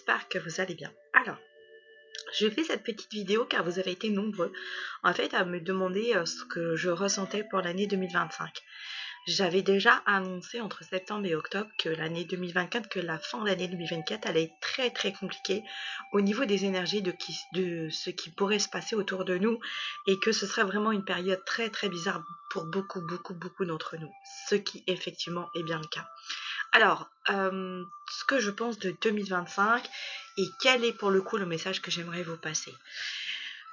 j'espère que vous allez bien. Alors, je fais cette petite vidéo car vous avez été nombreux en fait à me demander ce que je ressentais pour l'année 2025. J'avais déjà annoncé entre septembre et octobre que l'année 2024, que la fin de l'année 2024 allait être très très compliquée au niveau des énergies de ce qui pourrait se passer autour de nous et que ce serait vraiment une période très très bizarre pour beaucoup d'entre nous, ce qui effectivement est bien le cas. Alors, ce que je pense de 2025 et quel est pour le coup le message que j'aimerais vous passer.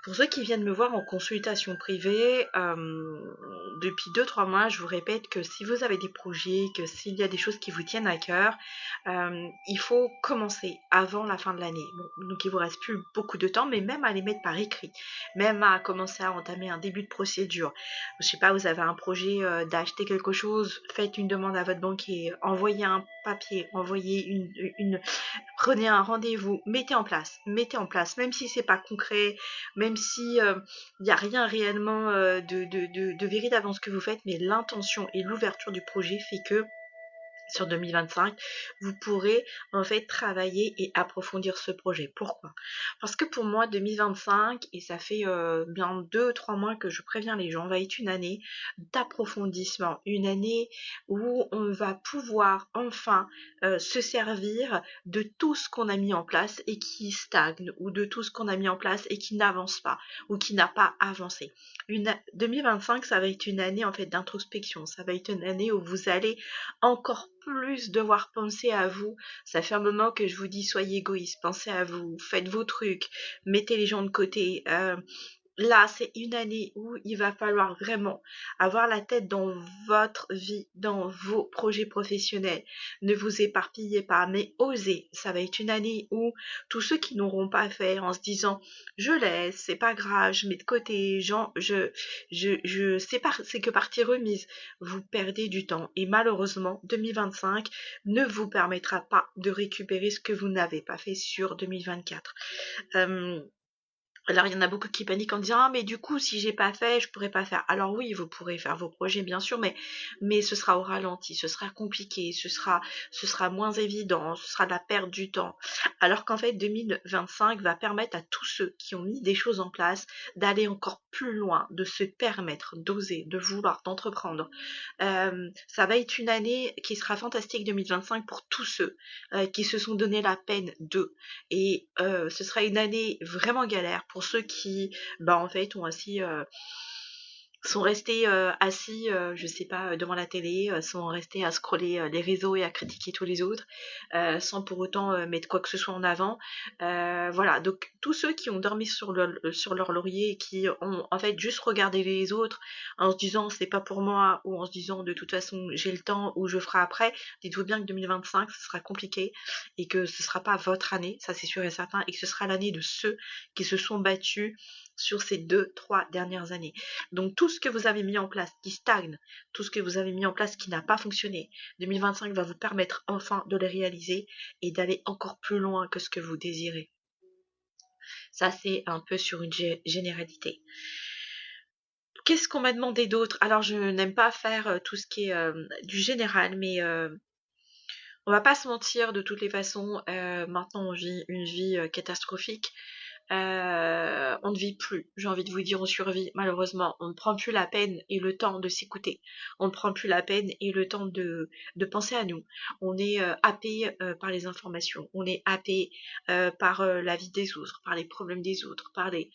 Pour ceux qui viennent me voir en consultation privée, depuis 2-3 mois, je vous répète que si vous avez des projets, que s'il y a des choses qui vous tiennent à cœur, il faut commencer avant la fin de l'année. Bon, donc il vous reste plus beaucoup de temps, mais même à les mettre par écrit, même à commencer à entamer un début de procédure. Je sais pas, vous avez un projet d'acheter quelque chose, faites une demande à votre banquier, envoyez un papier, envoyez prenez un rendez-vous, mettez en place, même si c'est pas concret, même si il n'y a rien réellement de véritable dans ce que vous faites, mais l'intention et l'ouverture du projet fait que sur 2025, vous pourrez en fait travailler et approfondir ce projet. Pourquoi? Parce que pour moi, 2025, et ça fait bien 2-3 mois que je préviens les gens, va être une année d'approfondissement, une année où on va pouvoir enfin se servir de tout ce qu'on a mis en place et qui stagne, ou de tout ce qu'on a mis en place et qui n'avance pas, ou qui n'a pas avancé. 2025, ça va être une année en fait d'introspection, ça va être une année où vous allez encore plus devoir penser à vous. Ça fait un moment que je vous dis soyez égoïste, pensez à vous, faites vos trucs, mettez les gens de côté. Là, c'est une année où il va falloir vraiment avoir la tête dans votre vie, dans vos projets professionnels. Ne vous éparpillez pas, mais osez. Ça va être une année où tous ceux qui n'auront pas fait en se disant je laisse, c'est pas grave, je mets de côté, c'est que partie remise. Vous perdez du temps et malheureusement, 2025 ne vous permettra pas de récupérer ce que vous n'avez pas fait sur 2024. Alors, il y en a beaucoup qui paniquent en disant ah mais du coup si j'ai pas fait je pourrais pas faire. Alors oui, vous pourrez faire vos projets bien sûr, mais ce sera au ralenti, ce sera compliqué, ce sera moins évident, ce sera de la perte du temps. Alors qu'en fait 2025 va permettre à tous ceux qui ont mis des choses en place d'aller encore plus loin, de se permettre, d'oser, de vouloir, d'entreprendre. Ça va être une année qui sera fantastique 2025 pour tous ceux qui se sont donné la peine d'eux. Et ce sera une année vraiment galère pour ceux qui, en fait, sont restés assis, je sais pas, devant la télé, sont restés à scroller les réseaux et à critiquer tous les autres, sans pour autant mettre quoi que ce soit en avant. Voilà, donc tous ceux qui ont dormi sur leur laurier et qui ont en fait juste regardé les autres en se disant c'est pas pour moi, ou en se disant de toute façon j'ai le temps ou je ferai après, dites-vous bien que 2025 ce sera compliqué et que ce sera pas votre année, ça c'est sûr et certain, et que ce sera l'année de ceux qui se sont battus sur ces 2-3 dernières années. Donc tout ce que vous avez mis en place qui stagne, tout ce que vous avez mis en place qui n'a pas fonctionné, 2025 va vous permettre enfin de le réaliser et d'aller encore plus loin que ce que vous désirez. Ça c'est un peu sur une généralité. Qu'est-ce qu'on m'a demandé d'autre? Alors je n'aime pas faire tout ce qui est du général, mais on va pas se mentir, de toutes les façons, maintenant on vit une vie catastrophique. On ne vit plus, j'ai envie de vous dire, on survit malheureusement. On ne prend plus la peine et le temps de s'écouter. On ne prend plus la peine et le temps de penser à nous. On est happé par les informations. On est happé par la vie des autres, par les problèmes des autres, par les...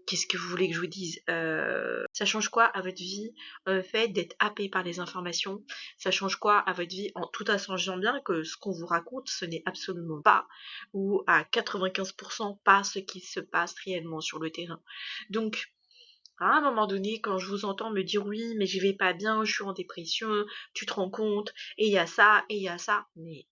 Qu'est-ce que vous voulez que je vous dise? Ça change quoi à votre vie, le fait d'être happé par les informations? Ça change quoi à votre vie, en tout en sachant bien que ce qu'on vous raconte, ce n'est absolument pas, ou à 95% pas ce qui se passe réellement sur le terrain. Donc, à un moment donné, quand je vous entends me dire oui, mais j'y vais pas bien, je suis en dépression, tu te rends compte, et il y a ça, et il y a ça, mais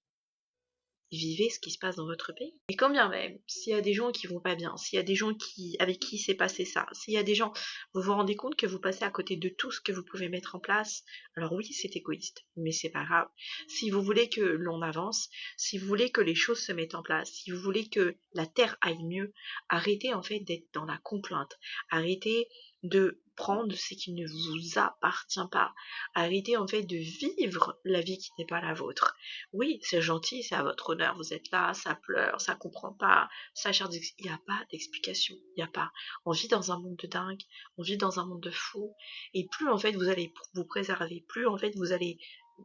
vivez ce qui se passe dans votre pays. Et quand bien même, s'il y a des gens qui vont pas bien, s'il y a des gens avec qui s'est passé ça, s'il y a des gens, vous vous rendez compte que vous passez à côté de tout ce que vous pouvez mettre en place, alors oui, c'est égoïste, mais c'est pas grave. Si vous voulez que l'on avance, si vous voulez que les choses se mettent en place, si vous voulez que la terre aille mieux, arrêtez en fait d'être dans la complainte, arrêtez de prendre ce qui ne vous appartient pas. Arrêtez en fait de vivre la vie qui n'est pas la vôtre. Oui, c'est gentil, c'est à votre honneur, vous êtes là, ça pleure, ça comprend pas, ça cherche il n'y a pas d'explication, il n'y a pas. On vit dans un monde de dingue, on vit dans un monde de fou, et plus en fait vous allez vous préserver, plus en fait vous allez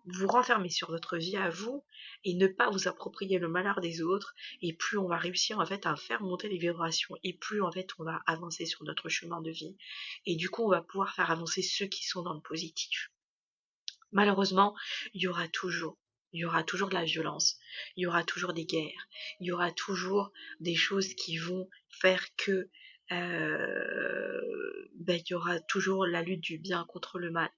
vous renfermer sur votre vie à vous et ne pas vous approprier le malheur des autres, et plus on va réussir en fait à faire monter les vibrations, et plus en fait on va avancer sur notre chemin de vie, et du coup on va pouvoir faire avancer ceux qui sont dans le positif. Malheureusement, il y aura toujours il y aura toujours de la violence, il y aura toujours des guerres, il y aura toujours des choses qui vont faire que il y aura toujours la lutte du bien contre le mal.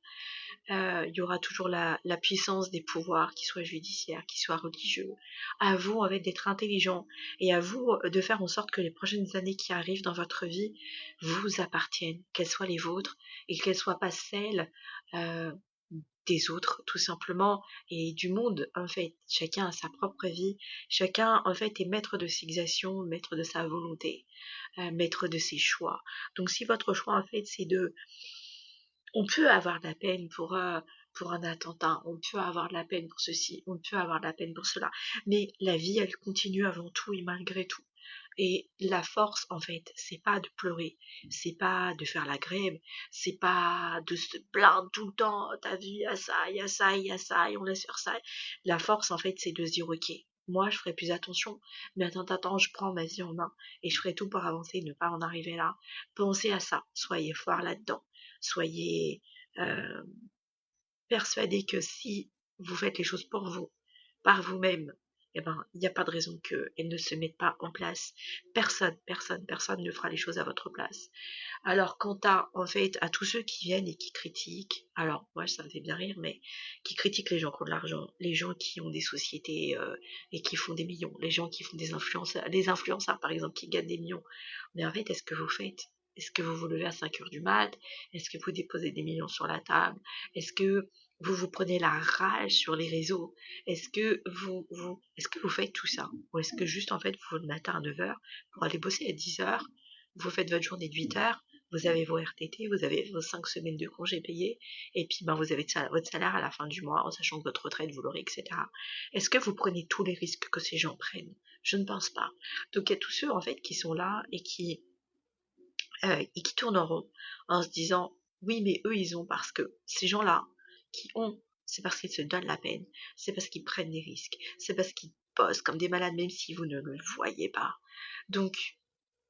Il y aura toujours la puissance des pouvoirs, qu'ils soient judiciaires, qu'ils soient religieux. À vous, en fait, d'être intelligent, et à vous de faire en sorte que les prochaines années qui arrivent dans votre vie vous appartiennent, qu'elles soient les vôtres et qu'elles soient pas celles euh, des autres, tout simplement, et du monde, en fait. Chacun a sa propre vie, chacun, en fait, est maître de ses actions, maître de sa volonté, maître de ses choix. Donc, si votre choix, en fait, c'est de on peut avoir de la peine pour un attentat, on peut avoir de la peine pour ceci, on peut avoir de la peine pour cela, mais la vie, elle continue avant tout et malgré tout. Et la force, en fait, c'est pas de pleurer, c'est pas de faire la grève, c'est pas de se plaindre tout le temps, t'as vu, il y a ça, il y a ça, il y a ça, et on laisse faire ça. La force, en fait, c'est de se dire, ok, moi, je ferai plus attention, mais attends, je prends ma vie en main, et je ferai tout pour avancer, ne pas en arriver là. Pensez à ça, soyez fort là-dedans, soyez euh, persuadés que si vous faites les choses pour vous, par vous-même, eh ben, il n'y a pas de raison qu'elles ne se mettent pas en place. Personne ne fera les choses à votre place. Alors, quant à, en fait, à tous ceux qui viennent et qui critiquent, alors, moi, ça me fait bien rire, mais qui critiquent les gens qui ont de l'argent, les gens qui ont des sociétés et qui font des millions, les gens qui font des influenceurs, les influenceurs, par exemple, qui gagnent des millions. Mais en fait, est-ce que vous faites? Est-ce que vous vous levez à 5 heures du mat? Est-ce que vous déposez des millions sur la table? Est-ce que vous vous prenez la rage sur les réseaux? Est-ce que vous faites tout ça? Ou est-ce que juste, en fait, vous le matin à 9 heures pour aller bosser à 10 heures, vous faites votre journée de 8 heures, vous avez vos RTT, vous avez vos 5 semaines de congés payés, et puis ben, vous avez votre salaire à la fin du mois, en sachant que votre retraite, vous l'aurez, etc. Est-ce que vous prenez tous les risques que ces gens prennent? Je ne pense pas. Donc il y a tous ceux, en fait, qui sont là et qui tournent en rond en se disant oui, mais eux ils ont, parce que ces gens-là qui ont, c'est parce qu'ils se donnent la peine, c'est parce qu'ils prennent des risques, c'est parce qu'ils bossent comme des malades même si vous ne le voyez pas. Donc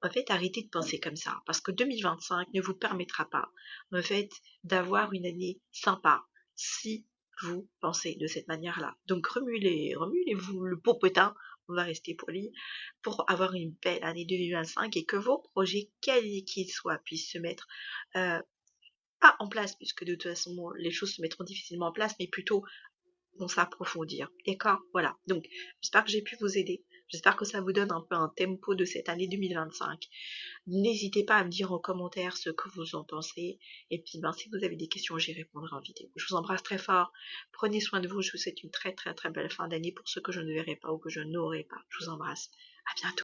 en fait, arrêtez de penser comme ça, parce que 2025 ne vous permettra pas, en fait, d'avoir une année sympa si vous pensez de cette manière-là. Donc remuez-vous le popotin, on va rester poli, pour avoir une belle année 2025 et que vos projets, quels qu'ils soient, puissent se mettre pas en place, puisque de toute façon les choses se mettront difficilement en place, mais plutôt vont s'approfondir. D'accord? Voilà. Donc, j'espère que j'ai pu vous aider. J'espère que ça vous donne un peu un tempo de cette année 2025. N'hésitez pas à me dire en commentaire ce que vous en pensez. Et puis, ben, si vous avez des questions, j'y répondrai en vidéo. Je vous embrasse très fort. Prenez soin de vous. Je vous souhaite une très très très belle fin d'année pour ceux que je ne verrai pas ou que je n'aurai pas. Je vous embrasse. À bientôt.